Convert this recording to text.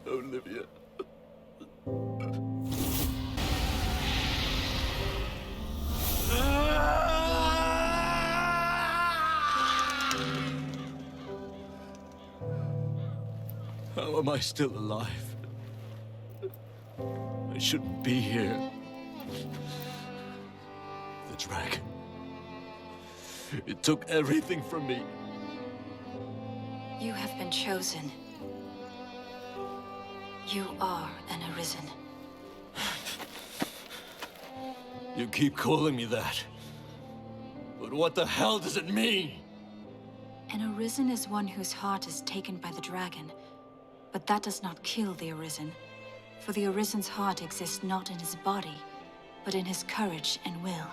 Olivia. How am I still alive? I shouldn't be here. The dragon. It took everything from me. You have been chosen. You are an Arisen. You keep calling me that. But what the hell does it mean? An Arisen is one whose heart is taken by the dragon. But that does not kill the Arisen. For the Arisen's heart exists not in his body, but in his courage and will.